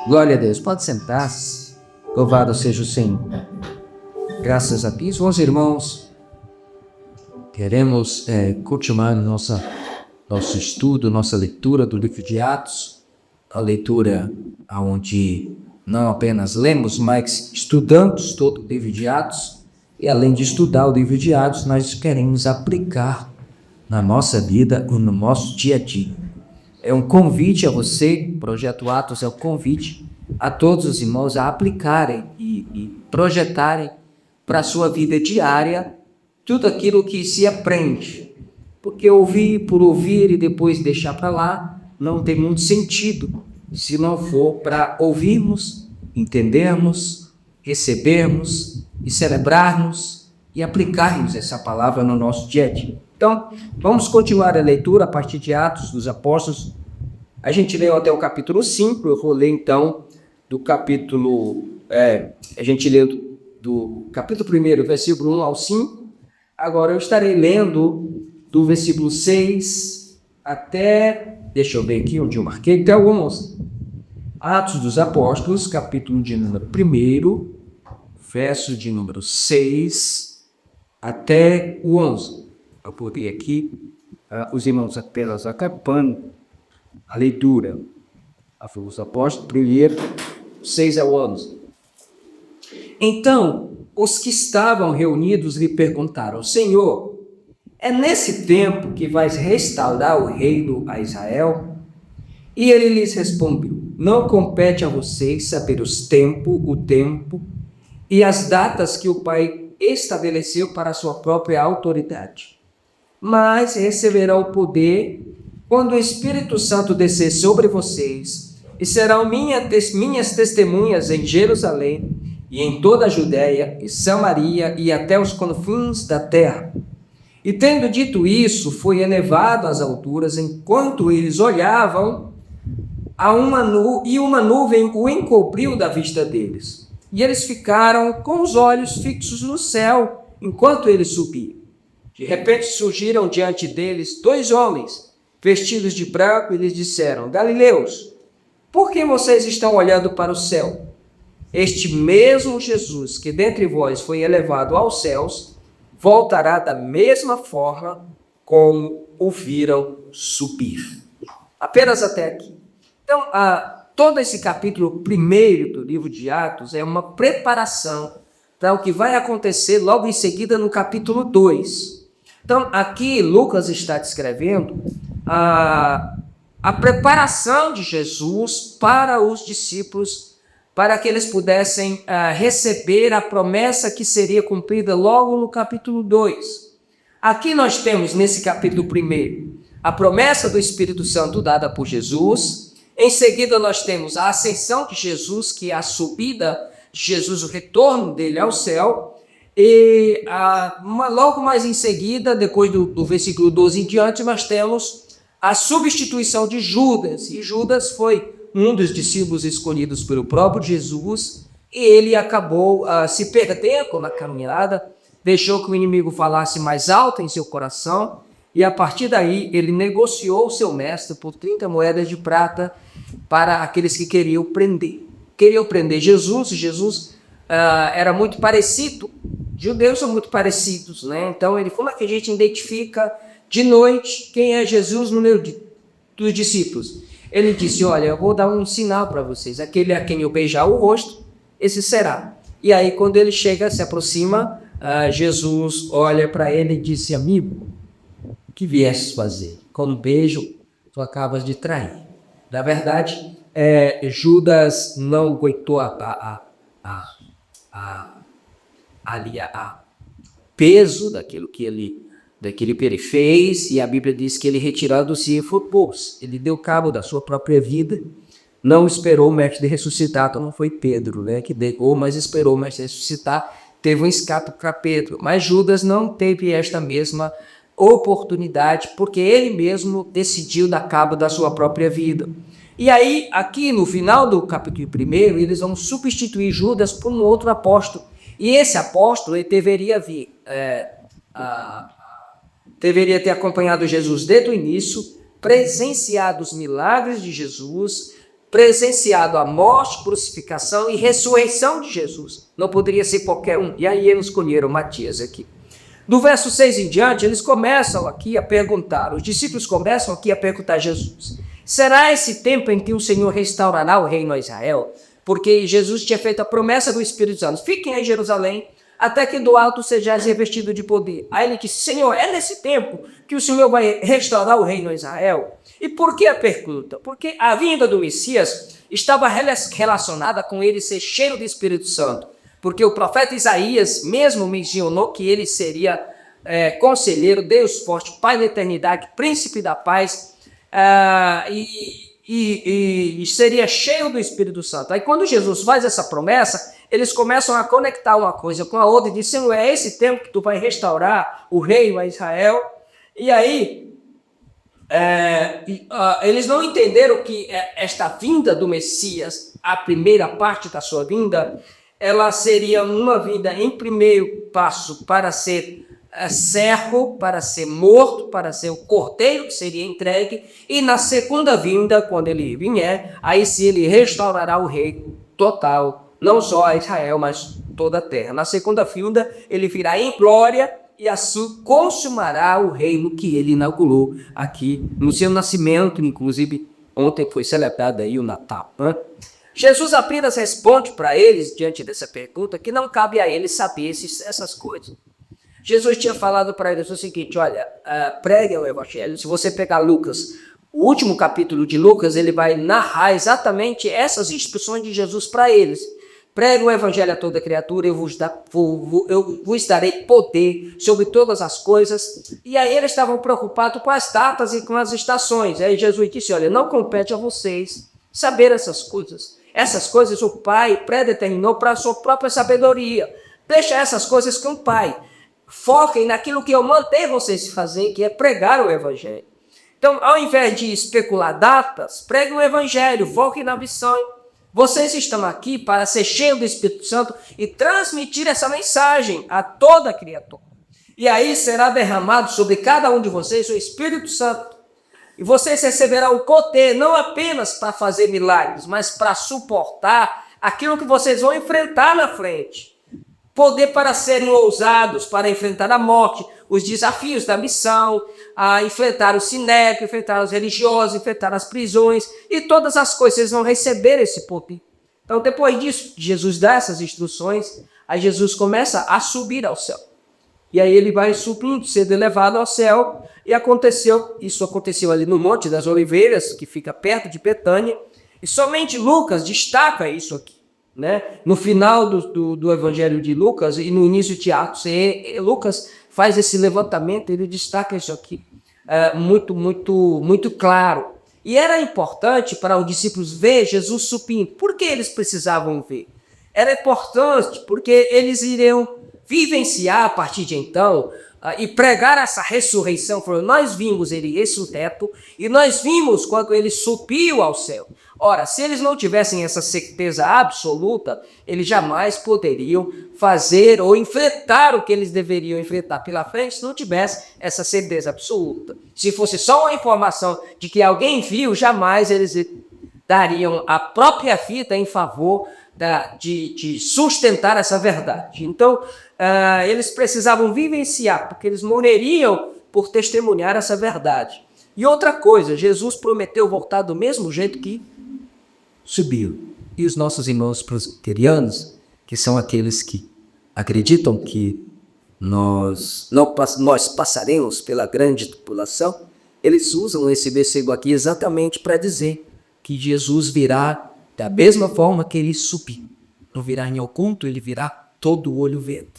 Glória a Deus. Pode sentar-se. Louvado seja o Senhor. Graças a Deus, meus irmãos. Queremos continuar nosso estudo, nossa leitura do livro de Atos. A leitura onde não apenas lemos, mas estudamos todo o livro de Atos. E além de estudar o livro de Atos, nós queremos aplicar na nossa vida e no nosso dia a dia. É um convite a você, o Projeto Atos é um convite a todos os irmãos a aplicarem e projetarem para a sua vida diária tudo aquilo que se aprende. Porque ouvir por ouvir e depois deixar para lá não tem muito sentido se não for para ouvirmos, entendermos, recebermos e celebrarmos e aplicarmos essa palavra no nosso dia a dia. Então, vamos continuar a leitura a partir de Atos dos Apóstolos. A gente leu até o capítulo 5, eu vou ler então do capítulo... a gente leu do capítulo 1, versículo 1 ao 5. Agora eu estarei lendo do versículo 6 até... Deixa eu ver aqui onde eu marquei, até o 11. Atos dos Apóstolos, capítulo de número 1, verso de número 6 até o 11. Eu botei aqui, os irmãos apenas acabando a leitura. Atos dos Apóstolos, 1, 6 ao 11. Então, os que estavam reunidos lhe perguntaram: Senhor, é nesse tempo que vais restaurar o reino a Israel? E ele lhes respondeu: Não compete a vocês saber o tempo e as datas que o Pai estabeleceu para a sua própria autoridade. Mas receberão o poder quando o Espírito Santo descer sobre vocês, e serão minhas testemunhas em Jerusalém e em toda a Judéia e Samaria e até os confins da terra. E tendo dito isso, foi elevado às alturas, enquanto eles olhavam, uma nuvem o encobriu da vista deles. E eles ficaram com os olhos fixos no céu, enquanto ele subia. De repente surgiram diante deles 2 homens, vestidos de branco, e lhes disseram: Galileus, por que vocês estão olhando para o céu? Este mesmo Jesus, que dentre vós foi elevado aos céus, voltará da mesma forma como o viram subir. Apenas até aqui. Então, todo esse capítulo 1 do livro de Atos é uma preparação para o que vai acontecer logo em seguida no capítulo 2. Então, aqui Lucas está descrevendo a preparação de Jesus para os discípulos, para que eles pudessem receber a promessa que seria cumprida logo no capítulo 2. Aqui nós temos, nesse capítulo 1, a promessa do Espírito Santo dada por Jesus. Em seguida, nós temos a ascensão de Jesus, que é a subida de Jesus, o retorno dele ao céu. E logo mais em seguida, depois do versículo 12 em diante, nós temos a substituição de Judas. E Judas foi um dos discípulos escolhidos pelo próprio Jesus, e ele acabou se perdendo na caminhada, deixou que o inimigo falasse mais alto em seu coração, e a partir daí ele negociou o seu mestre por 30 moedas de prata para aqueles que queriam prender. Queriam prender Jesus, e Jesus era muito parecido. Judeus são muito parecidos, né? Então ele falou que a gente identifica de noite quem é Jesus no meio dos discípulos. Ele disse: olha, eu vou dar um sinal para vocês. Aquele a quem eu beijar o rosto, esse será. E aí, quando ele chega, se aproxima, Jesus olha para ele e disse: amigo, o que viesses fazer? Com um beijo, tu acabas de trair. Na verdade, Judas não aguentou peso daquilo que ele fez, e a Bíblia diz que ele, retirando-se, foi pôs. Ele deu cabo da sua própria vida, não esperou o mestre ressuscitar. Então não foi Pedro, né, que negou, mas esperou o mestre ressuscitar, teve um escape para Pedro. Mas Judas não teve esta mesma oportunidade, porque ele mesmo decidiu dar cabo da sua própria vida. E aí, aqui no final do capítulo 1, eles vão substituir Judas por um outro apóstolo. E esse apóstolo, ele deveria deveria ter acompanhado Jesus desde o início, presenciado os milagres de Jesus, presenciado a morte, crucificação e ressurreição de Jesus. Não poderia ser qualquer um. E aí eles escolheram Matias aqui. Do verso 6 em diante, eles começam aqui a perguntar, os discípulos começam aqui a perguntar a Jesus: será esse tempo em que o Senhor restaurará o reino a Israel? Porque Jesus tinha feito a promessa do Espírito Santo: fiquem em Jerusalém, até que do alto sejais revestido de poder. Aí ele disse: Senhor, é nesse tempo que o Senhor vai restaurar o reino a Israel? E por que a pergunta? Porque a vinda do Messias estava relacionada com ele ser cheio do Espírito Santo. Porque o profeta Isaías mesmo mencionou que ele seria conselheiro, Deus forte, Pai da eternidade, príncipe da paz, e seria cheio do Espírito Santo. Aí quando Jesus faz essa promessa, eles começam a conectar uma coisa com a outra e dizem: Senhor, é esse tempo que tu vai restaurar o reino a Israel? E aí eles não entenderam que esta vinda do Messias, a primeira parte da sua vinda, ela seria uma vinda em primeiro passo para ser servo, para ser morto, para ser o cordeiro que seria entregue, e na segunda vinda, quando ele vier, aí sim ele restaurará o reino total, não só a Israel, mas toda a terra. Na segunda vinda, ele virá em glória e assim consumará o reino que ele inaugurou aqui no seu nascimento. Inclusive, ontem foi celebrado aí o Natal, né? Jesus apenas responde para eles, diante dessa pergunta, que não cabe a eles saber essas coisas. Jesus tinha falado para eles o seguinte: olha, preguem o evangelho. Se você pegar Lucas, o último capítulo de Lucas, ele vai narrar exatamente essas instruções de Jesus para eles. Pregue o evangelho a toda criatura, eu vos darei poder sobre todas as coisas. E aí eles estavam preocupados com as datas e com as estações. Aí Jesus disse: olha, não compete a vocês saber essas coisas. Essas coisas o Pai predeterminou para a sua própria sabedoria. Deixa essas coisas com o Pai. Foquem naquilo que eu mandei vocês fazer, que é pregar o evangelho. Então, ao invés de especular datas, pregue o evangelho, foquem na missão. Vocês estão aqui para ser cheios do Espírito Santo e transmitir essa mensagem a toda criatura. E aí será derramado sobre cada um de vocês o Espírito Santo. E vocês receberão o poder não apenas para fazer milagres, mas para suportar aquilo que vocês vão enfrentar na frente. Poder para serem ousados, para enfrentar a morte, os desafios da missão, a enfrentar o sinédrio, enfrentar os religiosos, enfrentar as prisões e todas as coisas. Vocês vão receber esse poder. Então, depois disso, Jesus dá essas instruções, aí Jesus começa a subir ao céu. E aí ele vai subindo, sendo elevado ao céu, e isso aconteceu ali no Monte das Oliveiras, que fica perto de Betânia, e somente Lucas destaca isso aqui, né? No final do Evangelho de Lucas e no início de Atos, Lucas faz esse levantamento, ele destaca isso aqui, muito claro. E era importante para os discípulos ver Jesus subindo. Por que eles precisavam ver? Era importante porque eles iriam vivenciar a partir de então e pregar essa ressurreição. Nós vimos ele ressurreto e nós vimos quando ele subiu ao céu. Ora, se eles não tivessem essa certeza absoluta, eles jamais poderiam fazer ou enfrentar o que eles deveriam enfrentar pela frente se não tivesse essa certeza absoluta. Se fosse só uma informação de que alguém viu, jamais eles dariam a própria vida em favor de sustentar essa verdade. Então, eles precisavam vivenciar, porque eles morreriam por testemunhar essa verdade. E outra coisa, Jesus prometeu voltar do mesmo jeito que subiu. E os nossos irmãos presbiterianos, que são aqueles que acreditam que nós passaremos pela grande tribulação, eles usam esse versículo aqui exatamente para dizer que Jesus virá da mesma forma que ele subiu. Não virá em oculto, ele virá todo o olho vendo,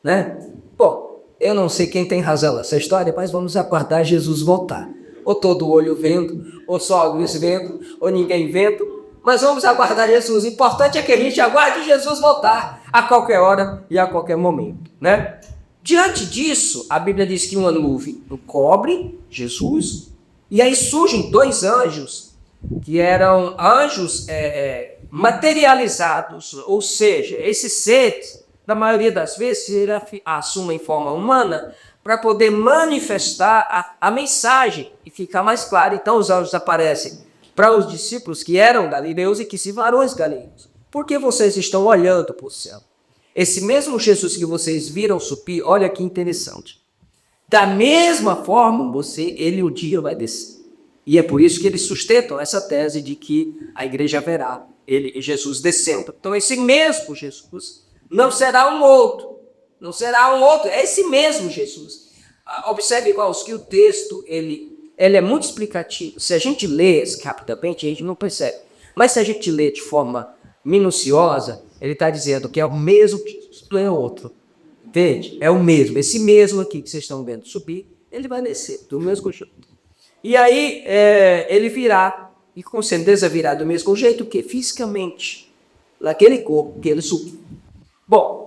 né? Bom, eu não sei quem tem razão nessa história, mas vamos aguardar Jesus voltar. Ou todo o olho vendo, ou só alguns vendo, ou ninguém vendo. Mas vamos aguardar Jesus. O importante é que a gente aguarde Jesus voltar a qualquer hora e a qualquer momento, né? Diante disso, a Bíblia diz que uma nuvem cobre Jesus, e aí surgem dois anjos, que eram anjos materializados, ou seja, esses seres, na maioria das vezes, ele assumem forma humana para poder manifestar a mensagem e ficar mais claro. Então os anjos aparecem para os discípulos que eram galileus e que se varões galileus: por que vocês estão olhando para o céu? Esse mesmo Jesus que vocês viram subir, olha que interessante. Da mesma forma, ele um dia vai descer. E é por isso que eles sustentam essa tese de que a igreja verá Jesus descendo. Então, esse mesmo Jesus não será um outro. Não será um outro. É esse mesmo Jesus. Observe, irmãos, que o texto ele é muito explicativo. Se a gente lê rapidamente, a gente não percebe. Mas se a gente lê de forma minuciosa, ele está dizendo que é o mesmo Jesus, não é outro. Entende? É o mesmo. Esse mesmo aqui que vocês estão vendo subir, ele vai descer do mesmo jeito. E aí ele virá, e com certeza virá do mesmo jeito que fisicamente, naquele corpo que ele subiu. Bom,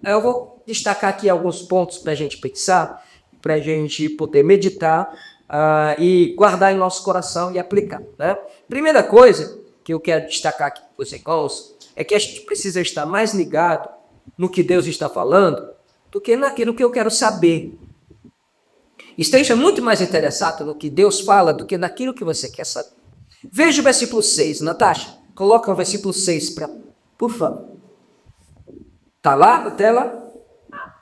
eu vou destacar aqui alguns pontos para a gente pensar, para a gente poder meditar e guardar em nosso coração e aplicar. Né? Primeira coisa que eu quero destacar aqui com os irmãos é que a gente precisa estar mais ligado no que Deus está falando do que naquilo que eu quero saber. Esteja muito mais interessado no que Deus fala do que naquilo que você quer saber. Veja o versículo 6, Natasha. Coloca o versículo 6 para, por favor. Está lá na tela?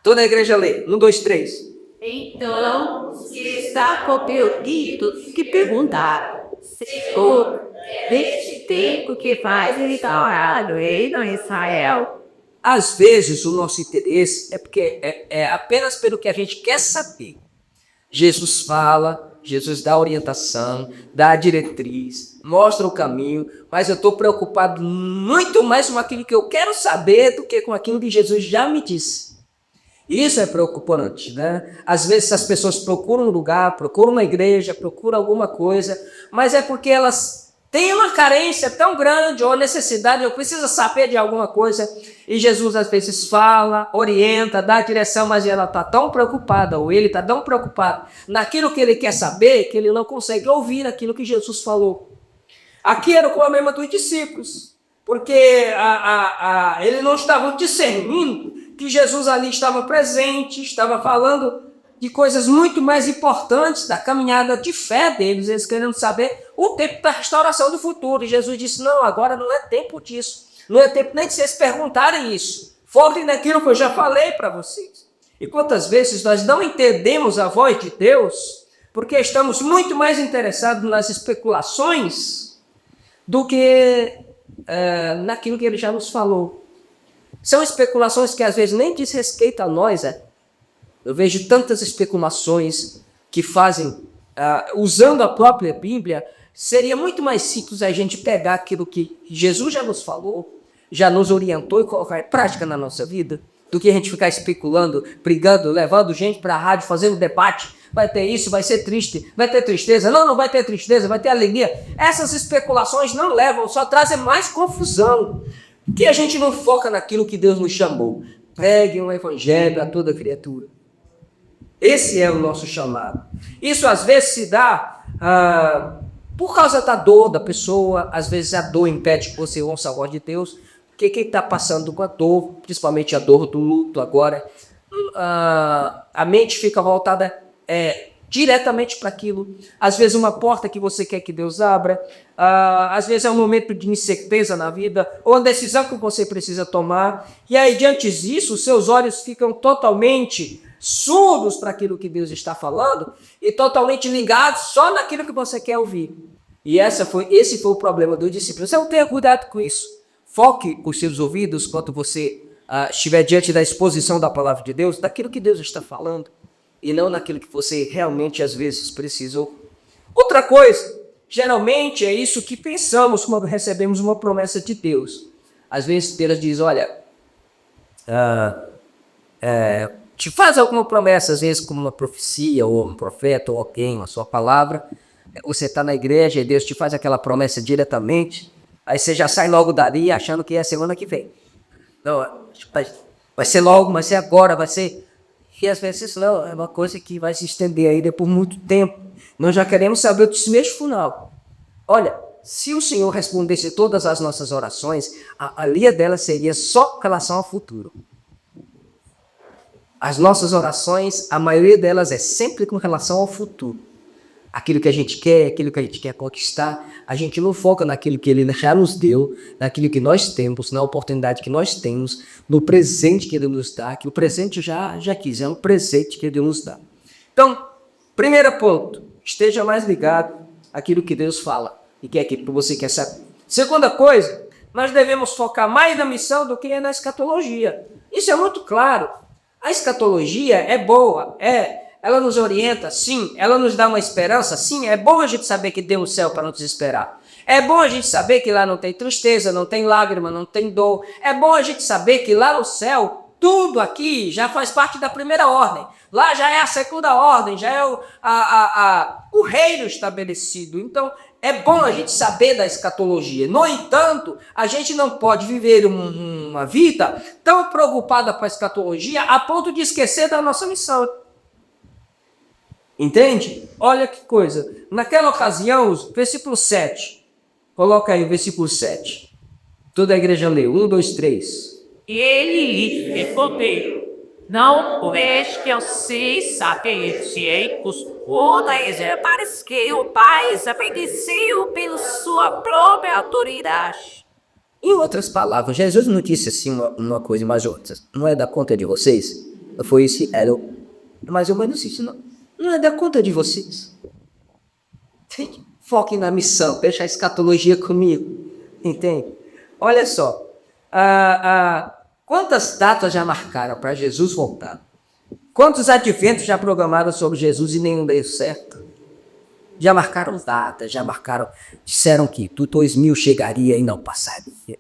Toda a igreja lê. 1, 2, 3. Então, os que estavam perdidos que perguntaram: Senhor, neste tempo que faz restaurar o reino em Israel? Às vezes o nosso interesse é porque é apenas pelo que a gente quer saber. Jesus fala, Jesus dá orientação, dá a diretriz, mostra o caminho, mas eu estou preocupado muito mais com aquilo que eu quero saber do que com aquilo que Jesus já me disse. Isso é preocupante, né? Às vezes as pessoas procuram um lugar, procuram uma igreja, procuram alguma coisa, mas é porque elas têm uma carência tão grande ou necessidade, ou precisa saber de alguma coisa, e Jesus às vezes fala, orienta, dá a direção, mas ela está tão preocupada, ou ele está tão preocupado naquilo que ele quer saber, que ele não consegue ouvir aquilo que Jesus falou. Aqui era o problema dos discípulos, porque eles não estavam discernindo que Jesus ali estava presente, estava falando de coisas muito mais importantes da caminhada de fé deles, eles querendo saber o tempo da restauração do futuro. E Jesus disse: não, agora não é tempo disso, não é tempo nem de vocês perguntarem isso, foquem naquilo que eu já falei para vocês. E quantas vezes nós não entendemos a voz de Deus, porque estamos muito mais interessados nas especulações do que naquilo que ele já nos falou. São especulações que às vezes nem diz respeito a nós. Eu vejo tantas especulações que fazem, usando a própria Bíblia. Seria muito mais simples a gente pegar aquilo que Jesus já nos falou, já nos orientou e colocar em prática na nossa vida, do que a gente ficar especulando, brigando, levando gente para a rádio, fazendo debate. Vai ter isso, vai ser triste, vai ter tristeza. Não vai ter tristeza, vai ter alegria. Essas especulações não levam, só trazem mais confusão. Que a gente não foca naquilo que Deus nos chamou. Pregue um evangelho a toda criatura. Esse é o nosso chamado. Isso às vezes se dá por causa da dor da pessoa. Às vezes a dor impede que você ouça a voz de Deus. Porque quem está passando com a dor, principalmente a dor do luto agora, a mente fica voltada diretamente para aquilo. Às vezes uma porta que você quer que Deus abra. Às vezes é um momento de incerteza na vida, ou uma decisão que você precisa tomar. E aí, diante disso, os seus olhos ficam totalmente surdos para aquilo que Deus está falando e totalmente ligados só naquilo que você quer ouvir. E esse foi o problema dos discípulos. Então tenha cuidado com isso. Foque os seus ouvidos quando você estiver diante da exposição da palavra de Deus, daquilo que Deus está falando, e não naquilo que você realmente às vezes precisa ouvir. Outra coisa, geralmente é isso que pensamos quando recebemos uma promessa de Deus. Às vezes Deus diz: olha, te faz alguma promessa, às vezes como uma profecia, ou um profeta, ou alguém, a sua palavra. Você está na igreja e Deus te faz aquela promessa diretamente, aí você já sai logo dali achando que é a semana que vem. Não, vai ser logo, vai ser agora, vai ser... E às vezes não, é uma coisa que vai se estender ainda por muito tempo. Nós já queremos saber o desfecho final. Olha, se o Senhor respondesse todas as nossas orações, a linha dela seria só com relação ao futuro. As nossas orações, a maioria delas é sempre com relação ao futuro. aquilo que a gente quer, aquilo que a gente quer conquistar. A gente não foca naquilo que ele já nos deu, naquilo que nós temos, na oportunidade que nós temos, no presente que ele nos dá, que o presente já quis, é um presente que ele nos dá. Então, primeiro ponto, esteja mais ligado àquilo que Deus fala e que é aquilo que você quer saber. Segunda coisa, nós devemos focar mais na missão do que na escatologia. Isso é muito claro. A escatologia é boa, ela nos orienta, sim, ela nos dá uma esperança, sim, é bom a gente saber que tem um céu para nos esperar. É bom a gente saber que lá não tem tristeza, não tem lágrima, não tem dor. É bom a gente saber que lá no céu, tudo aqui já faz parte da primeira ordem. Lá já é a segunda ordem, já é o reino estabelecido. Então, é bom a gente saber da escatologia. No entanto, a gente não pode viver uma vida tão preocupada com a escatologia a ponto de esquecer da nossa missão. Entende? Olha que coisa. Naquela ocasião, versículo 7. Coloca aí o versículo 7. Toda a igreja leu. 1, 2, 3. E ele lhe respondeu: não és que eu sei saber cientos, ou da parece que o Pai obedeceu pela sua própria autoridade. Em outras palavras, Jesus não disse assim uma coisa mais outra. Não é da conta de vocês? Foi isso, era mais ou menos isso. Não é da conta de vocês. Foquem na missão, deixa a escatologia comigo. Entende? Olha só. Quantas datas já marcaram para Jesus voltar? Quantos adventos já programaram sobre Jesus e nenhum deu certo? Já marcaram datas, disseram que do 2000 chegaria e não passaria.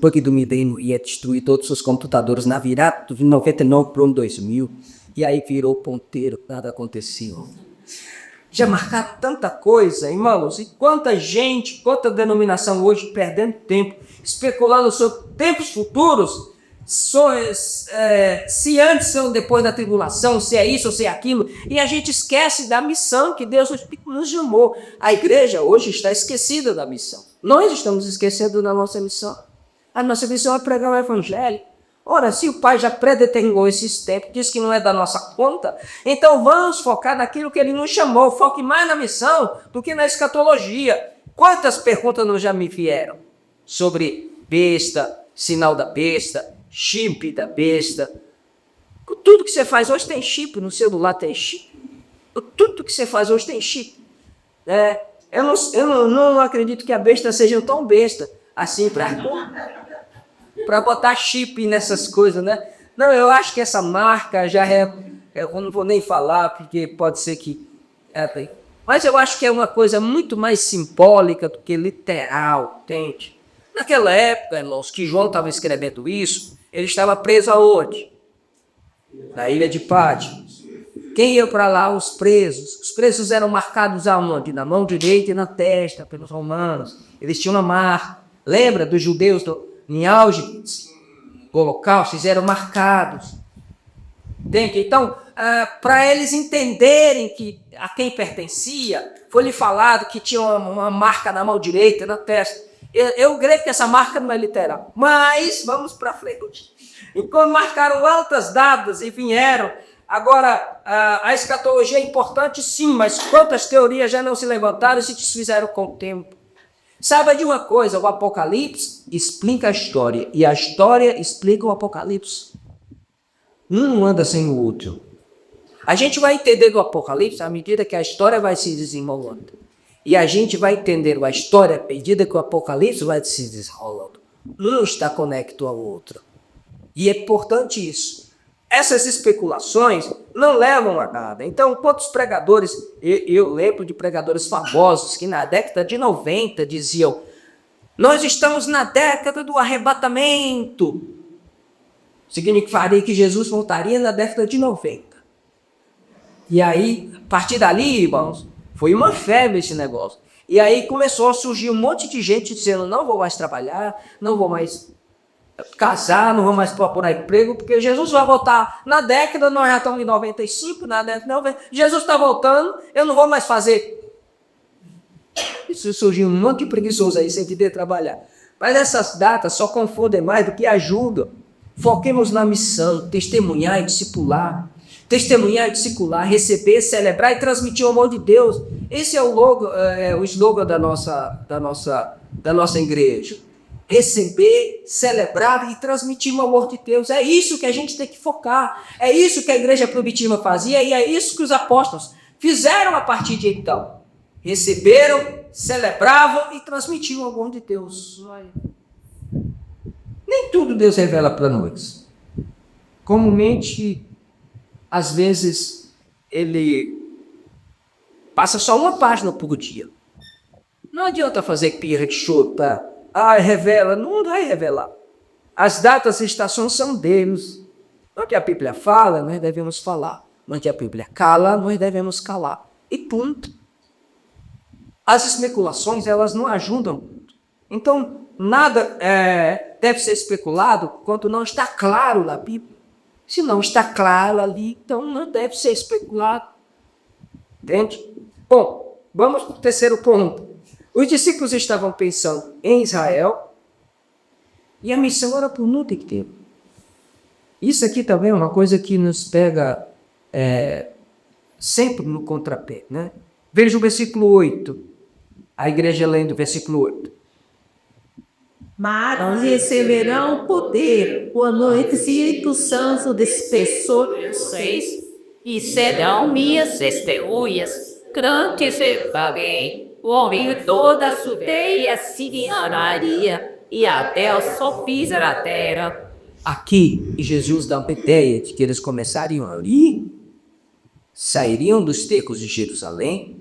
Porque do milênio ia destruir todos os computadores na virada de 99 para o 2000. E aí virou ponteiro, nada aconteceu. Já marcaram tanta coisa, irmãos, e quanta gente, quanta denominação hoje perdendo tempo, especulando sobre tempos futuros, se antes ou depois da tribulação, se é isso ou se é aquilo, e a gente esquece da missão que Deus nos chamou. A igreja hoje está esquecida da missão. Nós estamos esquecendo da nossa missão. A nossa missão é pregar o evangelho. Ora, se o Pai já predeterminou esses tempos, diz que não é da nossa conta, então vamos focar naquilo que Ele nos chamou. Foque mais na missão do que na escatologia. Quantas perguntas não já me vieram sobre besta, sinal da besta, chip da besta? Tudo que você faz hoje tem chip, no celular tem chip. Tudo que você faz hoje tem chip. Eu não acredito que a besta seja tão besta assim para botar chip nessas coisas, né? Não, eu acho que essa marca já eu não vou nem falar, porque pode ser que... Mas eu acho que é uma coisa muito mais simbólica do que literal, entende? Naquela época, irmãos, que João estava escrevendo isso, ele estava preso aonde? Na ilha de Patmos. Quem ia para lá? Os presos. Os presos eram marcados aonde? Na mão direita e na testa, pelos romanos. Eles tinham uma marca. Lembra dos judeus em Auschwitz, Holocausto, eles eram marcados. Entende? Então, para eles entenderem a quem pertencia, foi-lhe falado que tinha uma marca na mão direita, na testa. Eu creio que essa marca não é literal. Mas, vamos para frente. Enquanto marcaram altas datas e vieram, agora, a escatologia é importante sim, mas quantas teorias já não se levantaram e se desfizeram com o tempo. Saiba de uma coisa, o Apocalipse explica a história e a história explica o Apocalipse. Um anda sem o outro. A gente vai entender do Apocalipse à medida que a história vai se desenrolando. E a gente vai entender a história à medida que o Apocalipse vai se desenrolando. Um está conectado ao outro. E é importante isso. Essas especulações não levam a nada. Então, quantos pregadores, eu lembro de pregadores famosos que na década de 90 diziam: nós estamos na década do arrebatamento. Significaria que Jesus voltaria na década de 90. E aí, a partir dali, irmãos, foi uma febre esse negócio. E aí começou a surgir um monte de gente dizendo: não vou mais trabalhar, não vou mais casar, não vou mais procurar emprego, porque Jesus vai voltar na década, nós já estamos em 95, na década de 90, Jesus está voltando, eu não vou mais fazer. Isso surgiu um monte de preguiçoso aí sem poder trabalhar. Mas essas datas só confundem mais do que ajudam. Foquemos na missão, testemunhar e discipular. testemunhar, discipular, receber, celebrar e transmitir o amor de Deus. Esse é o slogan da nossa igreja. Receber, celebrar e transmitir o amor de Deus. É isso que a gente tem que focar. É isso que a igreja primitiva fazia e é isso que os apóstolos fizeram a partir de então. Receberam, celebravam e transmitiam o amor de Deus. Nem tudo Deus revela para nós. Comumente, às vezes, ele passa só uma página por dia. Não adianta fazer pirra de chuta. Revela. Não vai revelar. As datas e estações são deles. Onde a Bíblia fala, nós devemos falar. Onde a Bíblia cala, nós devemos calar. E ponto. As especulações, elas não ajudam muito. Então, nada deve ser especulado quando não está claro na Bíblia. Se não está claro ali, então não deve ser especulado. Entende? Bom, vamos para o terceiro ponto. Os discípulos estavam pensando em Israel e a missão era para o mundo inteiro. Isso aqui também é uma coisa que nos pega sempre no contrapé, né? Veja o versículo 8. A igreja lendo o versículo 8. Mas receberão poder quando o Espírito Santo despeçou vocês e serão minhas testemunhas. Grande separei, ouvir toda a Judeia, Samaria e até os confins da terra. Aqui, Jesus dá uma ideia de que eles começariam ali, sairiam dos tecos de Jerusalém,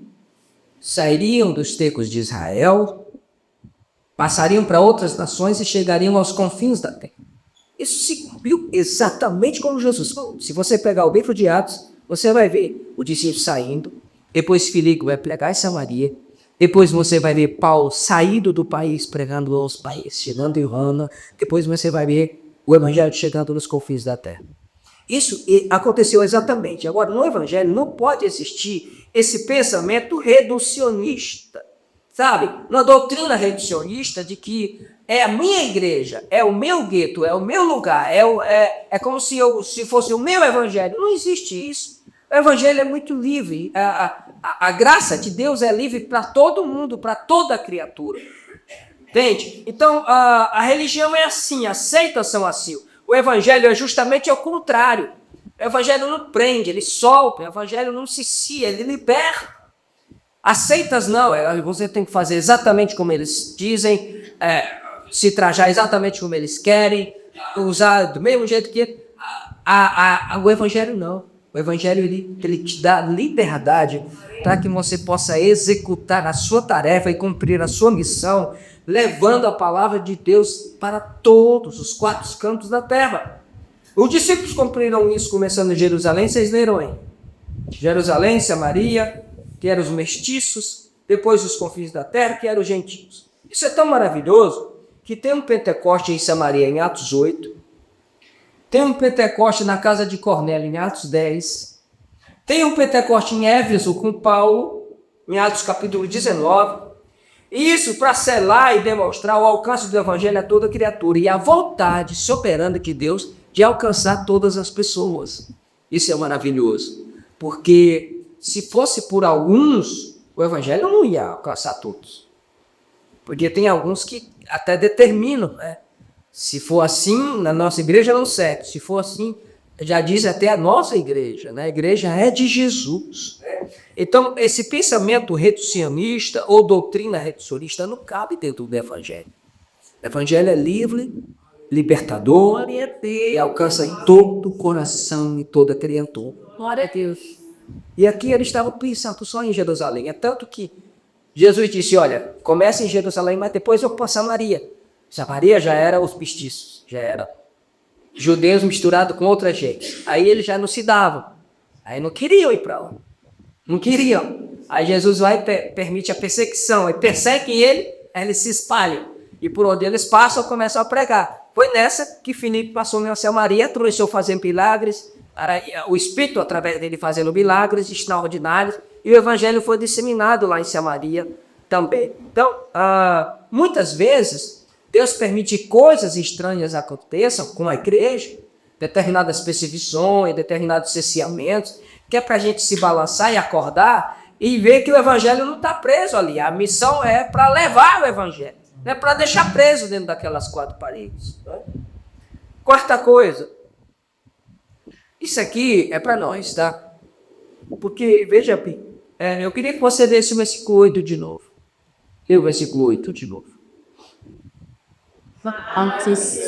sairiam dos tecos de Israel, passariam para outras nações e chegariam aos confins da terra. Isso se cumpriu exatamente como Jesus falou. Se você pegar o livro de Atos, você vai ver o discípulo saindo, depois Filipe vai pregar em Samaria, depois você vai ver Paulo saindo do país, pregando aos países, chegando em Roma, depois você vai ver o evangelho chegando nos confins da terra. Isso aconteceu exatamente. Agora, no evangelho não pode existir esse pensamento reducionista. Sabe, uma doutrina reducionista de que é a minha igreja, é o meu gueto, é o meu lugar, é como se fosse o meu evangelho. Não existe isso. O evangelho é muito livre. A graça de Deus é livre para todo mundo, para toda criatura. Entende? Então, a religião é assim, as seitas são assim. O evangelho é justamente ao contrário. O evangelho não prende, ele solta. O evangelho não cicia, ele liberta. As seitas não, você tem que fazer exatamente como eles dizem, se trajar exatamente como eles querem, usar do mesmo jeito que... O evangelho não. O evangelho ele te dá liberdade para que você possa executar a sua tarefa e cumprir a sua missão, levando a palavra de Deus para todos os quatro cantos da terra. Os discípulos cumpriram isso começando em Jerusalém, vocês leram aí. Jerusalém, Samaria, que eram os mestiços, depois os confins da terra, que eram os gentios. Isso é tão maravilhoso que tem um Pentecoste em Samaria em Atos 8, tem um Pentecoste na casa de Cornélio em Atos 10, tem um Pentecoste em Éfeso com Paulo, em Atos capítulo 19, e isso para selar e demonstrar o alcance do evangelho a toda criatura e a vontade soberana de Deus de alcançar todas as pessoas. Isso é maravilhoso, porque se fosse por alguns, o evangelho não ia alcançar todos. Porque tem alguns que até determinam, né? Se for assim, na nossa igreja não serve. Se for assim, já diz até a nossa igreja, né? A igreja é de Jesus. Então, esse pensamento reducionista ou doutrina reducionista não cabe dentro do evangelho. O evangelho é livre, libertador e alcança em todo o coração e toda criatura. Glória a Deus. E aqui eles estavam pensando só em Jerusalém. É tanto que Jesus disse, olha, comece em Jerusalém, mas depois eu para Samaria. Samaria já era os mestiços, já era judeus misturados com outra gente. Aí eles já não se davam. Aí não queriam ir para lá. Não queriam. Aí Jesus vai e permite a perseguição. Aí perseguem ele, aí eles se espalham. E por onde eles passam, começam a pregar. Foi nessa que Filipe passou em Samaria, começou a fazer milagres, o Espírito através dele fazendo milagres extraordinários, e o Evangelho foi disseminado lá em Samaria também. Então, muitas vezes, Deus permite coisas estranhas aconteçam com a igreja, determinadas perseguições, determinados cerceamentos, que é para a gente se balançar e acordar e ver que o evangelho não está preso ali. A missão é para levar o evangelho, não é para deixar preso dentro daquelas 4 paredes. Né? Quarta coisa, isso aqui é para nós, tá? Porque, veja bem, eu queria que você desse o versículo 8 de novo. Lê o versículo 8 de novo. Antes,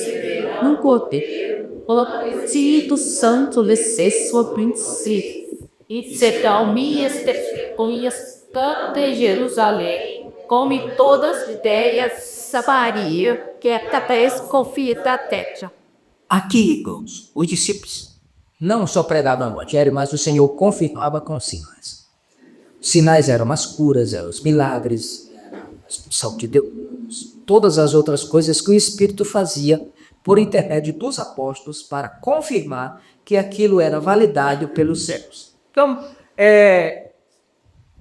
no poder, o Espírito Santo desceu sobre si, e serão minhas testemunhas tanto em Jerusalém, como em todas as ideias, Samaria, que é talvez confia da terra. Aqui, irmãos, os discípulos não só pregavam o evangelho, mas o Senhor confirmava com sinais. Os sinais eram as curas, eram os milagres, a expulsão de Deus, todas as outras coisas que o Espírito fazia por intermédio dos apóstolos para confirmar que aquilo era validado pelos céus. Então,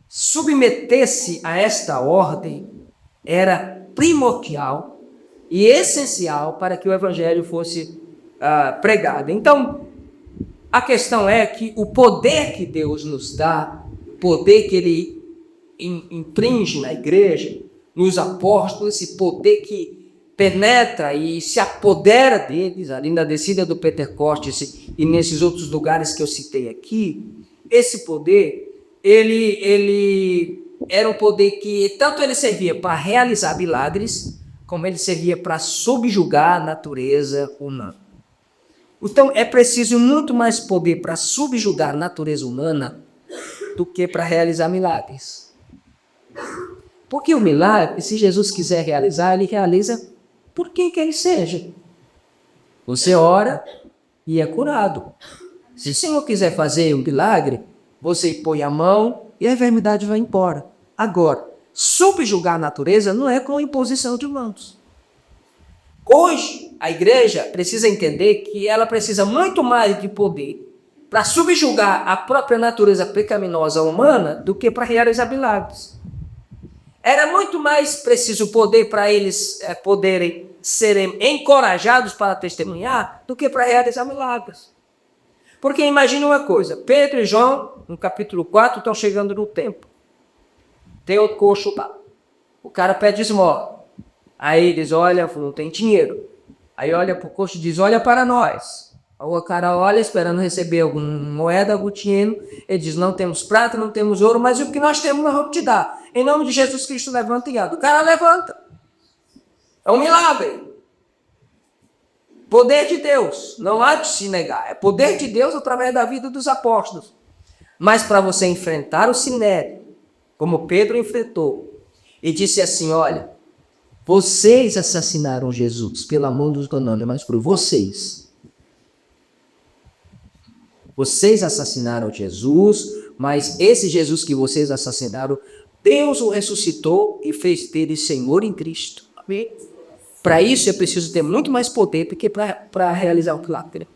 submeter-se a esta ordem era primordial e essencial para que o evangelho fosse pregado. Então, a questão é que o poder que Deus nos dá, o poder que Ele impringe na igreja, nos apóstolos, esse poder que penetra e se apodera deles, ali na descida do Pentecostes e nesses outros lugares que eu citei aqui, esse poder, ele era um poder que tanto ele servia para realizar milagres, como ele servia para subjugar a natureza humana. Então, é preciso muito mais poder para subjugar a natureza humana do que para realizar milagres. Porque o milagre, se Jesus quiser realizar, ele realiza por quem quer que seja. Você ora e é curado. Se o Senhor quiser fazer um milagre, você põe a mão e a enfermidade vai embora. Agora, subjugar a natureza não é com imposição de mãos. Hoje, a igreja precisa entender que ela precisa muito mais de poder para subjugar a própria natureza pecaminosa humana do que para realizar milagres. Era muito mais preciso poder para eles poderem serem encorajados para testemunhar do que para realizar milagres. Porque imagina uma coisa, Pedro e João, no capítulo 4, estão chegando no templo. Tem outro coxo lá. O cara pede esmola. Aí eles olham, não tem dinheiro. Aí olha para o coxo e diz, olha para nós. O cara olha esperando receber alguma moeda, algum dinheiro. Ele diz, não temos prata, não temos ouro, mas o que nós temos nós vamos te dar. Em nome de Jesus Cristo, levanta e anda. O cara levanta. É um milagre. Poder de Deus. Não há de se negar. É poder de Deus através da vida dos apóstolos. Mas para você enfrentar o sinédrio, como Pedro enfrentou, e disse assim, olha, vocês assassinaram Jesus pela mão dos canones, mas por vocês. Vocês assassinaram Jesus, mas esse Jesus que vocês assassinaram, Deus o ressuscitou e fez dele Senhor em Cristo. Amém? Para isso é preciso ter muito mais poder do que para realizar o milagre.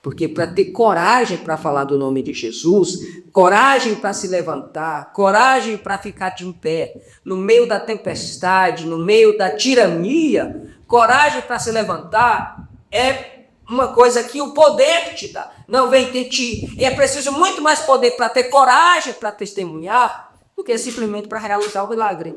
Porque para ter coragem para falar do nome de Jesus, coragem para se levantar, coragem para ficar de pé, no meio da tempestade, no meio da tirania, coragem para se levantar é uma coisa que o poder te dá, não vem de ti. E é preciso muito mais poder para ter coragem para testemunhar do que simplesmente para realizar o milagre.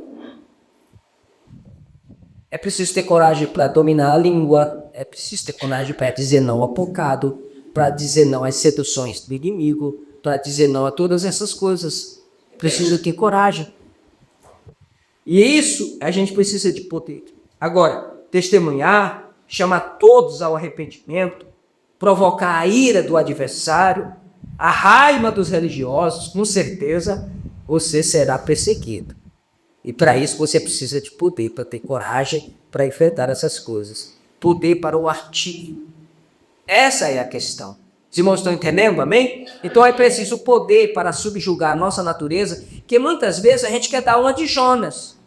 É preciso ter coragem para dominar a língua, é preciso ter coragem para dizer não ao pecado, para dizer não às seduções do inimigo, para dizer não a todas essas coisas. Precisa ter coragem. E isso a gente precisa de poder. Agora, testemunhar, chamar todos ao arrependimento, provocar a ira do adversário, a raiva dos religiosos, com certeza você será perseguido. E para isso você precisa de poder, para ter coragem para enfrentar essas coisas. Poder para o artigo. Essa é a questão. Os irmãos estão entendendo, amém? Então é preciso poder para subjugar a nossa natureza, que muitas vezes a gente quer dar uma de Jonas.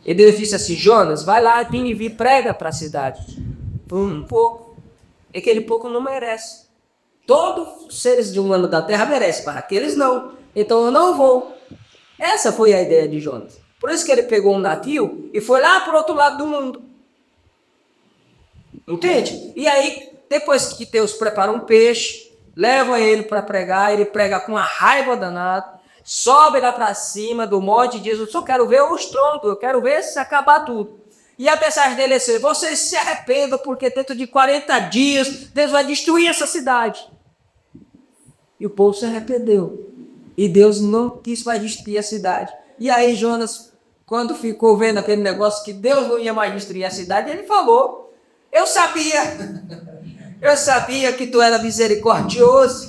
Ele disse assim, Jonas, vai lá, Nínive, prega para a cidade. Um pouco. E aquele pouco não merece. Todos os seres humanos da terra merecem, para aqueles não. Então eu não vou. Essa foi a ideia de Jonas. Por isso que ele pegou um navio e foi lá para o outro lado do mundo. Entende? E aí depois que Deus prepara um peixe, leva ele para pregar, ele prega com uma raiva danada, sobe lá para cima do monte e diz: eu só quero ver o estrondo, eu quero ver se acabar tudo. E a mensagem dele é assim: vocês se arrependam, porque dentro de 40 dias Deus vai destruir essa cidade. E o povo se arrependeu. E Deus não quis mais destruir a cidade. E aí Jonas, quando ficou vendo aquele negócio que Deus não ia mais destruir a cidade, ele falou: eu sabia que tu era misericordioso,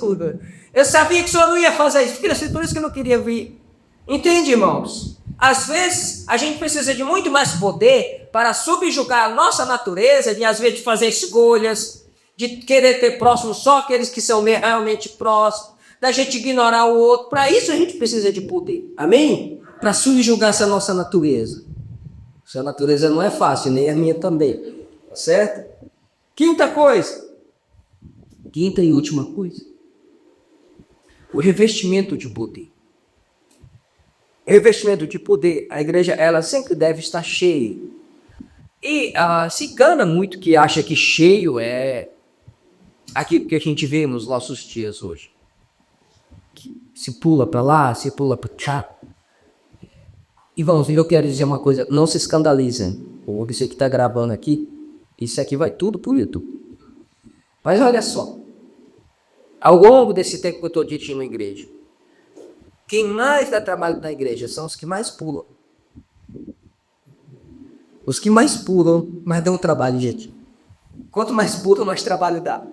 eu sabia que o Senhor não ia fazer isso, por isso que eu não queria vir. Entende, irmãos? Às vezes a gente precisa de muito mais poder para subjugar a nossa natureza, de às vezes fazer escolhas, de querer ter próximo só aqueles que são realmente próximos, da gente ignorar o outro. Para isso a gente precisa de poder. Amém? Para subjugar essa nossa natureza. Essa natureza não é fácil, nem a minha também. Certo? Quinta e última coisa. O revestimento de poder. Revestimento de poder. A igreja, ela sempre deve estar cheia. E se engana muito que acha que cheio é aquilo que a gente vê nos nossos dias hoje. Se pula para lá, se pula para cá. Irmãos, eu quero dizer uma coisa: não se escandalizem. Você que está gravando aqui, isso aqui vai tudo para o YouTube. Mas olha só, ao longo desse tempo que eu estou dirigindo a igreja, quem mais dá trabalho na igreja são os que mais pulam. Os que mais pulam, mais dão trabalho, gente. Quanto mais pulam, mais trabalho dá.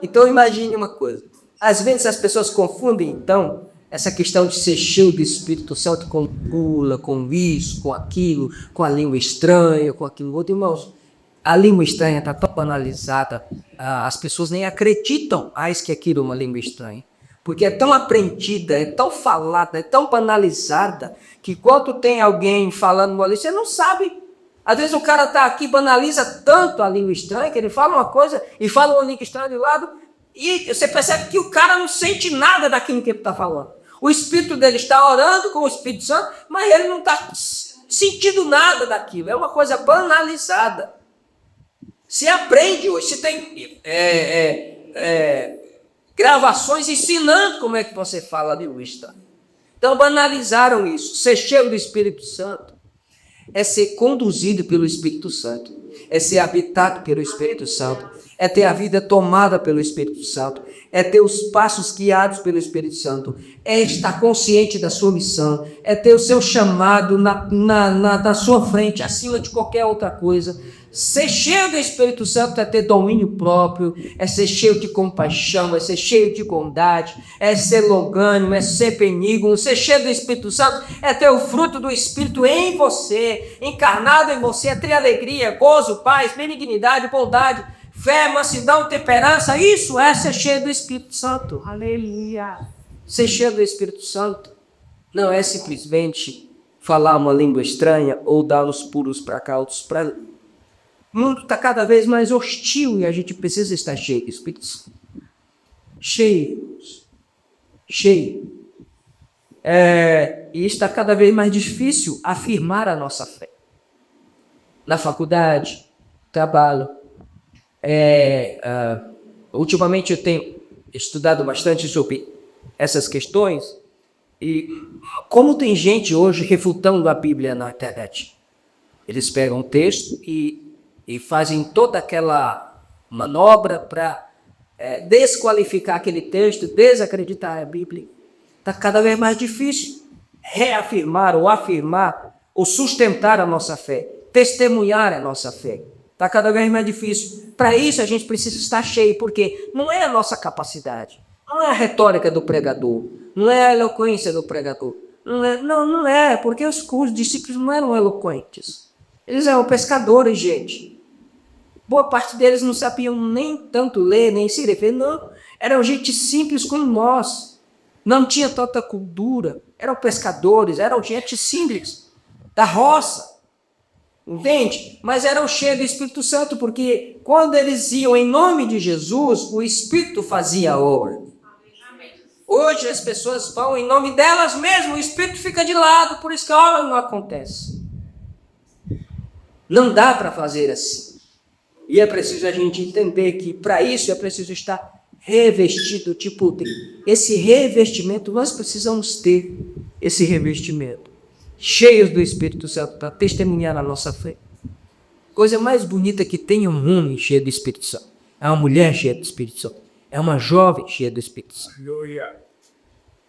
Então imagine uma coisa. Às vezes as pessoas confundem, então, essa questão de ser cheio do Espírito Santo com pula, com isso, com aquilo, com a língua estranha, com aquilo outro. Irmãos, a língua estranha está tão banalizada, as pessoas nem acreditam que aquilo é uma língua estranha. Porque é tão aprendida, é tão falada, é tão banalizada, que quando tem alguém falando ali, você não sabe. Às vezes o cara está aqui, banaliza tanto a língua estranha, que ele fala uma coisa e fala uma língua estranha de lado, e você percebe que o cara não sente nada daquilo que ele está falando. O espírito dele está orando com o Espírito Santo, mas ele não está sentindo nada daquilo. É uma coisa banalizada. Se aprende hoje, se tem gravações ensinando como é que você fala a língua estranha. Então banalizaram isso. Ser cheio do Espírito Santo é ser conduzido pelo Espírito Santo, é ser habitado pelo Espírito Santo, é ter a vida tomada pelo Espírito Santo, é ter os passos guiados pelo Espírito Santo, é estar consciente da sua missão, é ter o seu chamado na sua frente, acima de qualquer outra coisa. Ser cheio do Espírito Santo é ter domínio próprio, é ser cheio de compaixão, é ser cheio de bondade, é ser longânimo, é ser benigno. Ser cheio do Espírito Santo é ter o fruto do Espírito em você, encarnado em você, é ter alegria, gozo, paz, benignidade, bondade, fé, mansidão, temperança. Isso é ser cheio do Espírito Santo. Aleluia! Ser cheio do Espírito Santo não é simplesmente falar uma língua estranha ou dar os pulos para cá, outros para lá. O mundo está cada vez mais hostil e a gente precisa estar cheio do Espírito Santo. Cheio. E está cada vez mais difícil afirmar a nossa fé. Na faculdade, trabalho. Ultimamente eu tenho estudado bastante sobre essas questões. E como tem gente hoje refutando a Bíblia na internet. Eles pegam um texto e fazem toda aquela manobra para desqualificar aquele texto, desacreditar a Bíblia. Está cada vez mais difícil reafirmar ou afirmar ou sustentar a nossa fé, testemunhar a nossa fé. Está cada vez mais difícil. Para isso a gente precisa estar cheio, porque não é a nossa capacidade, não é a retórica do pregador, não é a eloquência do pregador. Não é, porque os discípulos não eram eloquentes. Eles eram pescadores, gente. Boa parte deles não sabiam nem tanto ler, nem se referir, não. Eram gente simples como nós. Não tinha tanta cultura. Eram pescadores, eram gente simples, da roça. Entende? Mas eram cheios do Espírito Santo, porque quando eles iam em nome de Jesus, o Espírito fazia a obra. Hoje as pessoas vão em nome delas mesmas, o Espírito fica de lado, por isso que a obra não acontece. Não dá para fazer assim. E é preciso a gente entender que para isso é preciso estar revestido de poder. Esse revestimento, nós precisamos ter esse revestimento, cheios do Espírito Santo para testemunhar na nossa fé. Coisa mais bonita que tem um homem cheio do Espírito Santo. É uma mulher cheia do Espírito Santo. É uma jovem cheia do Espírito Santo.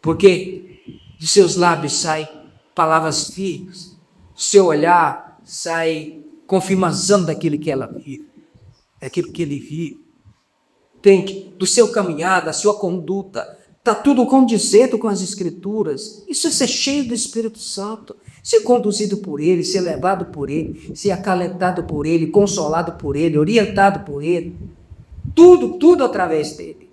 Porque de seus lábios saem palavras firmes. Do seu olhar sai confirmação daquilo que ela vive. Daquilo que ele vive. Entende? Do seu caminhar, da sua conduta. Está tudo condizendo com as Escrituras. Isso é ser cheio do Espírito Santo. Ser conduzido por Ele, ser levado por Ele, ser acalentado por Ele, consolado por Ele, orientado por Ele. Tudo através dele.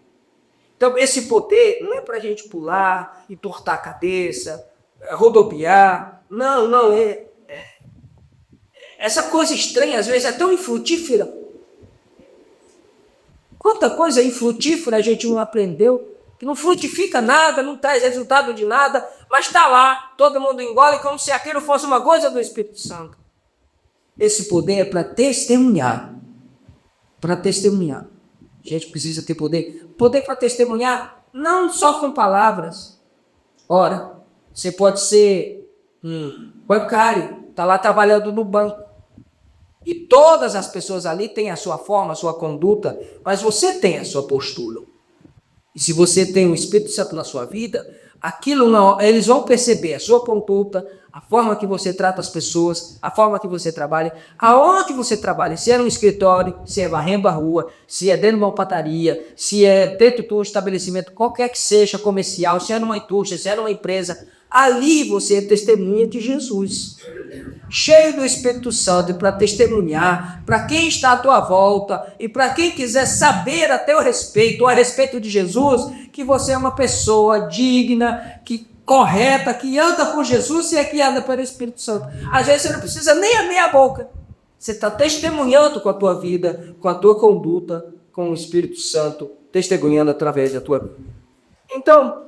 Então, esse poder não é para a gente pular, entortar a cabeça, rodopiar. Não. Essa coisa estranha, às vezes, é tão infrutífera. Quanta coisa infrutífera a gente não aprendeu, que não frutifica nada, não traz resultado de nada, mas está lá, todo mundo engole como se aquilo fosse uma coisa do Espírito Santo. Esse poder é para testemunhar. Para testemunhar. A gente precisa ter poder. Poder para testemunhar, não só com palavras. Ora, você pode ser um bancário, está lá trabalhando no banco. E todas as pessoas ali têm a sua forma, a sua conduta, mas você tem a sua postura. E se você tem o Espírito Santo na sua vida, aquilo não, eles vão perceber a sua conduta, a forma que você trata as pessoas, a forma que você trabalha, aonde você trabalha, se é no escritório, se é varrendo a rua, se é dentro de uma padaria, se é dentro de um estabelecimento, qualquer que seja comercial, se é numa indústria, se é numa empresa, ali você é testemunha de Jesus. Cheio do Espírito Santo para testemunhar para quem está à tua volta e para quem quiser saber a teu respeito, ou a respeito de Jesus, que você é uma pessoa digna, correta, que anda com Jesus e é que anda pelo Espírito Santo. Às vezes você não precisa nem abrir a boca. Você está testemunhando com a tua vida, com a tua conduta, com o Espírito Santo, testemunhando através da tua vida. Então,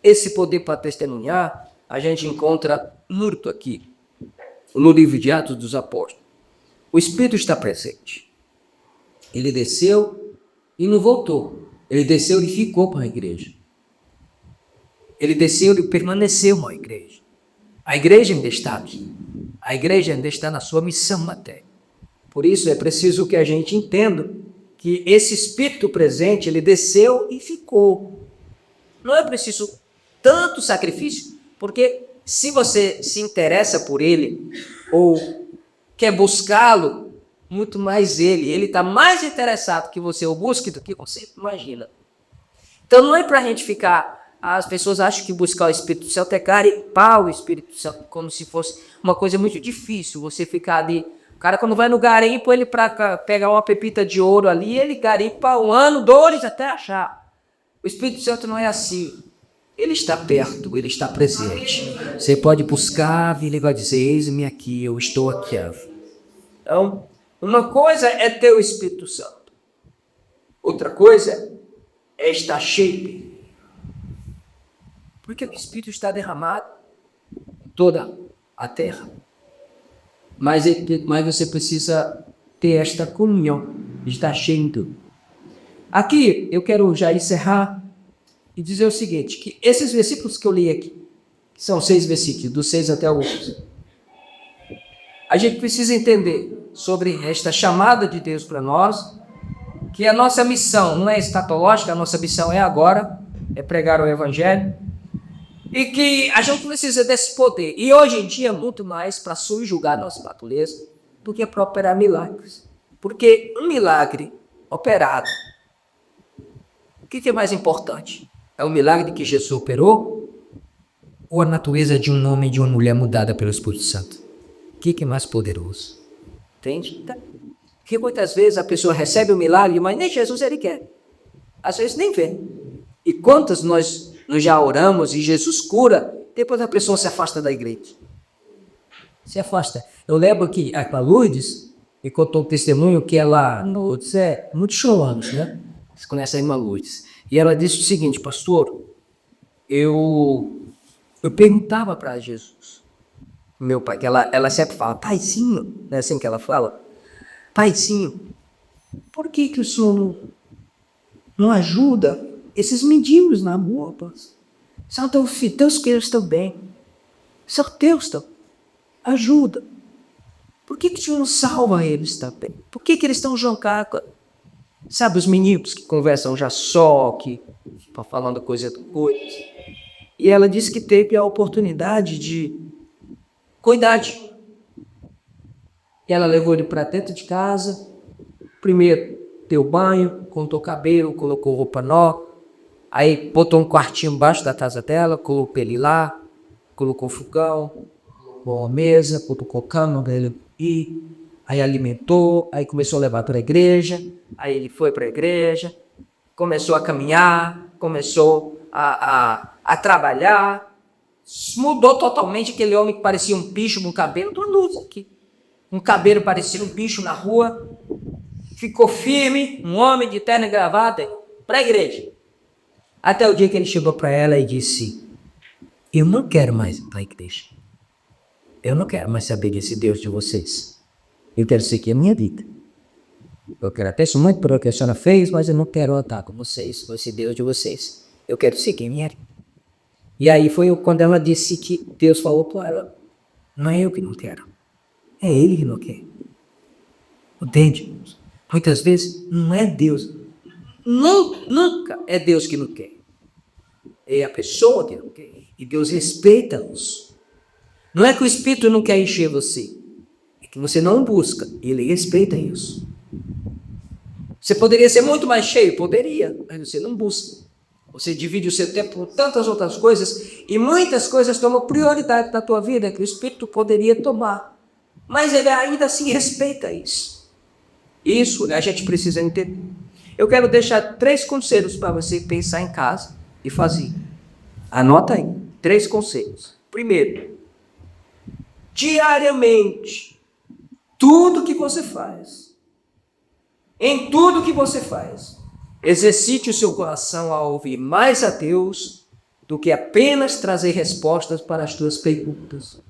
esse poder para testemunhar, a gente encontra muito aqui, no livro de Atos dos Apóstolos. O Espírito está presente. Ele desceu e não voltou. Ele desceu e ficou para a igreja. Ele desceu e permaneceu na igreja. A igreja ainda está aqui. A igreja ainda está na sua missão na terra. Por isso é preciso que a gente entenda que esse Espírito presente, ele desceu e ficou. Não é preciso tanto sacrifício, porque se você se interessa por ele ou quer buscá-lo, muito mais ele está mais interessado que você o busque do que você imagina. Então não é para a gente ficar, as pessoas acham que buscar o Espírito Santo é garimpar o Espírito Santo, como se fosse uma coisa muito difícil, você ficar ali. O cara quando vai no garimpo, ele para pegar uma pepita de ouro ali, ele garimpa 1 ano, 2 até achar. O Espírito Santo não é assim. Ele está perto, ele está presente. Você pode buscar e ele vai dizer, eis-me aqui, eu estou aqui. Então, uma coisa é ter o Espírito Santo. Outra coisa é estar cheio. Porque o Espírito está derramado em toda a terra. Mas você precisa ter esta comunhão, estar cheio em tudo. Aqui eu quero já encerrar e dizer o seguinte, que esses versículos que eu li aqui, que são 6 versículos, do 6 até o 11, a gente precisa entender sobre esta chamada de Deus para nós, que a nossa missão não é escatológica, a nossa missão é agora, é pregar o Evangelho, e que a gente precisa desse poder. E hoje em dia, muito mais para subjugar nossa natureza do que para operar milagres. Porque um milagre operado, o que é mais importante? É o milagre que Jesus operou ou a natureza de um homem e de uma mulher mudada pelo Espírito Santo? O que é mais poderoso? Entende? Porque muitas vezes a pessoa recebe o milagre, mas nem Jesus ele quer. Às vezes nem vê. E quantas nós já oramos e Jesus cura, depois a pessoa se afasta da igreja. Se afasta. Eu lembro que a Lourdes me contou um testemunho que ela, Lourdes é muito chorando, né? Você conhece a irmã Lourdes. E ela disse o seguinte, pastor, eu perguntava para Jesus, meu pai, que ela sempre fala, paizinho, não é assim que ela fala? Paizinho, por que o senhor não ajuda esses mendigos na rua, pai? São teus filhos também. São teus também. Ajuda. Por que o senhor não salva eles também? Por que eles estão jogando? Sabe, os meninos que conversam já só, que estão falando coisas. E ela disse que teve a oportunidade de cuidar de. E ela levou ele para dentro de casa. Primeiro, deu banho, contou o cabelo, colocou roupa nova. Aí botou um quartinho embaixo da casa dela, colocou ele lá, colocou fogão, colocou a mesa, colocou cama dele e aí alimentou, aí começou a levar para a igreja, aí ele foi para a igreja, começou a caminhar, começou a trabalhar, mudou totalmente aquele homem que parecia um bicho com cabelo, tô luz aqui. Um cabelo parecia um bicho na rua, ficou firme, um homem de terno e gravata, para a igreja. Até o dia que ele chegou para ela e disse: eu não quero mais ir para a igreja. Eu não quero mais saber desse Deus de vocês. Eu quero seguir a minha vida. Eu quero até isso muito pelo que a senhora fez, mas eu não quero andar com vocês, com esse Deus de vocês. Eu quero seguir a minha vida. E aí foi quando ela disse que Deus falou para ela: não é eu que não quero. É ele que não quer. Entende? Muitas vezes não é Deus. Nunca é Deus que não quer. É a pessoa que não quer. E Deus respeita-os. Não é que o Espírito não quer encher você. É que você não busca. Ele respeita isso. Você poderia ser muito mais cheio? Poderia. Mas você não busca. Você divide o seu tempo por tantas outras coisas. E muitas coisas tomam prioridade na tua vida que o Espírito poderia tomar. Mas ele ainda assim respeita isso. Isso a gente precisa entender. Eu quero deixar 3 conselhos para você pensar em casa e fazer. Anota aí, 3 conselhos. Primeiro, diariamente, tudo que você faz, em tudo que você faz, exercite o seu coração a ouvir mais a Deus do que apenas trazer respostas para as tuas perguntas.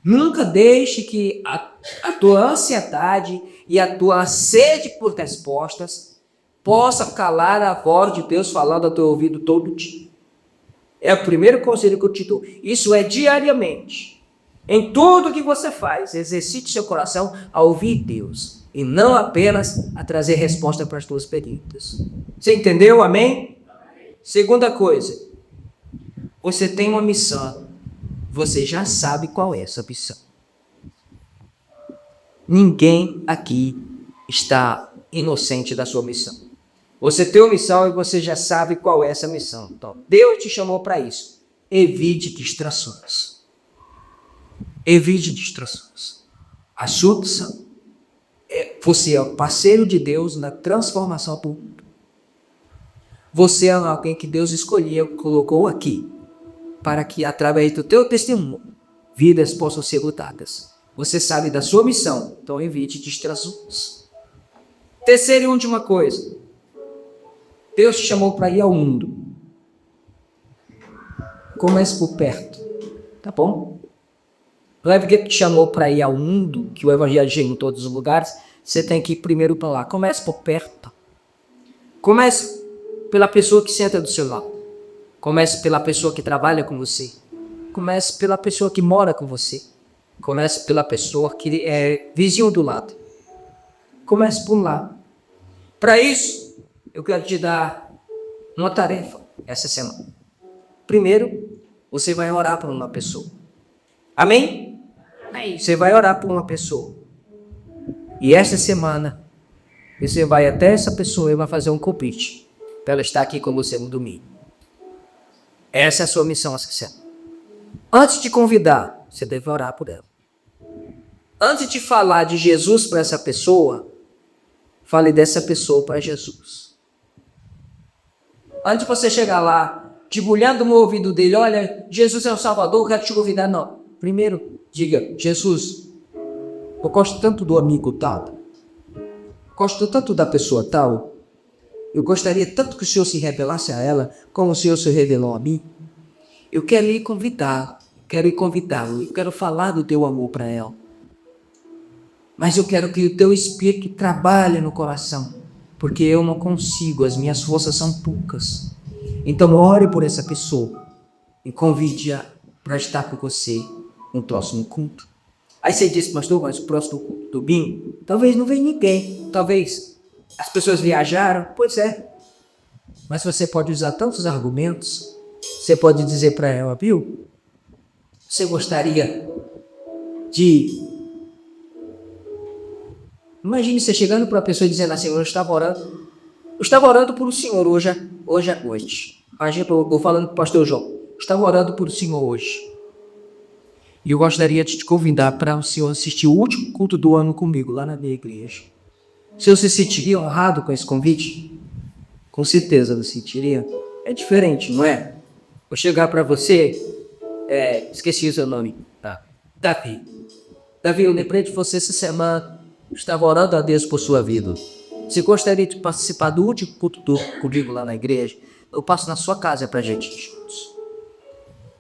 Nunca deixe que a tua ansiedade e a tua sede por respostas possa calar a voz de Deus falando ao teu ouvido todo dia. É o primeiro conselho que eu te dou. Isso é diariamente. Em tudo que você faz, exercite seu coração a ouvir Deus e não apenas a trazer resposta para as tuas perguntas. Você entendeu? Amém? Segunda coisa, você tem uma missão. Você já sabe qual é essa missão. Ninguém aqui está inocente da sua missão. Você tem uma missão e você já sabe qual é essa missão. Então, Deus te chamou para isso. Evite distrações. Evite distrações. A sua missão é você é o parceiro de Deus na transformação do mundo. Você é alguém que Deus escolheu, colocou aqui, para que através do teu testemunho, vidas possam ser lutadas. Você sabe da sua missão, então evite distrações. Terceira e última coisa. Deus te chamou para ir ao mundo. Comece por perto, tá bom? Não é porque te chamou para ir ao mundo, que o evangelho chega em todos os lugares, você tem que ir primeiro para lá. Comece por perto. Comece pela pessoa que senta do seu lado. Comece pela pessoa que trabalha com você. Comece pela pessoa que mora com você. Comece pela pessoa que é vizinho do lado. Comece por lá. Para isso, eu quero te dar uma tarefa essa semana. Primeiro, você vai orar por uma pessoa. Amém? Você vai orar por uma pessoa. E essa semana, você vai até essa pessoa e vai fazer um convite para ela estar aqui com você no domingo. Essa é a sua missão essa semana. Antes de convidar, você deve orar por ela. Antes de falar de Jesus para essa pessoa, fale dessa pessoa para Jesus. Antes de você chegar lá, debulhando no ouvido dele, olha, Jesus é o Salvador, eu quero te convidar. Não. Primeiro, diga, Jesus, eu gosto tanto do amigo tal, gosto tanto da pessoa tal, eu gostaria tanto que o Senhor se revelasse a ela, como o Senhor se revelou a mim. Eu quero ir convidá-lo, eu quero falar do teu amor para ela. Mas eu quero que o teu Espírito trabalhe no coração, porque eu não consigo, as minhas forças são poucas. Então ore por essa pessoa e convide-a para estar com você no próximo culto. Aí você diz, pastor, mas o próximo domingo, talvez não venha ninguém, talvez as pessoas viajaram, pois é. Mas você pode usar tantos argumentos, você pode dizer para ela, viu? Você gostaria de... Imagine você chegando para uma pessoa e dizendo assim, eu estava orando por o senhor hoje à noite. Imagina, eu vou falando para o pastor João, eu estava orando por o senhor hoje. E eu gostaria de te convidar para o senhor assistir o último culto do ano comigo, lá na minha igreja. O senhor se sentiria honrado com esse convite? Com certeza você sentiria. É diferente, não é? Vou chegar para você, esqueci o seu nome. Davi. Davi, eu lembrei de você essa semana. Estava orando a Deus por sua vida. Você gostaria de participar do último culto comigo lá na igreja? Eu passo na sua casa para a gente ir juntos.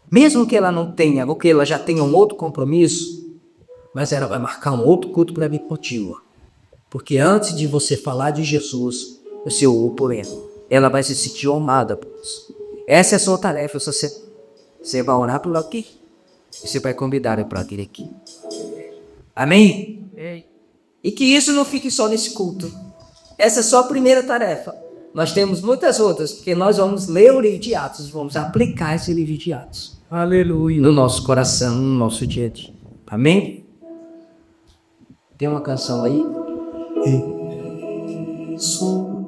Mesmo que ela não tenha, ou que ela já tenha um outro compromisso, mas ela vai marcar um outro culto para mim contigo. Porque antes de você falar de Jesus, você orou por ela. Ela vai se sentir honrada por isso. Essa é a sua tarefa. Você vai orar por ela aqui. E você vai convidar ela para vir aqui. Amém? E que isso não fique só nesse culto. Essa é só a primeira tarefa. Nós temos muitas outras, porque nós vamos ler o livro de Atos, vamos aplicar esse livro de Atos. Aleluia. No nosso coração, no nosso dia a dia. Amém? Tem uma canção aí? Sou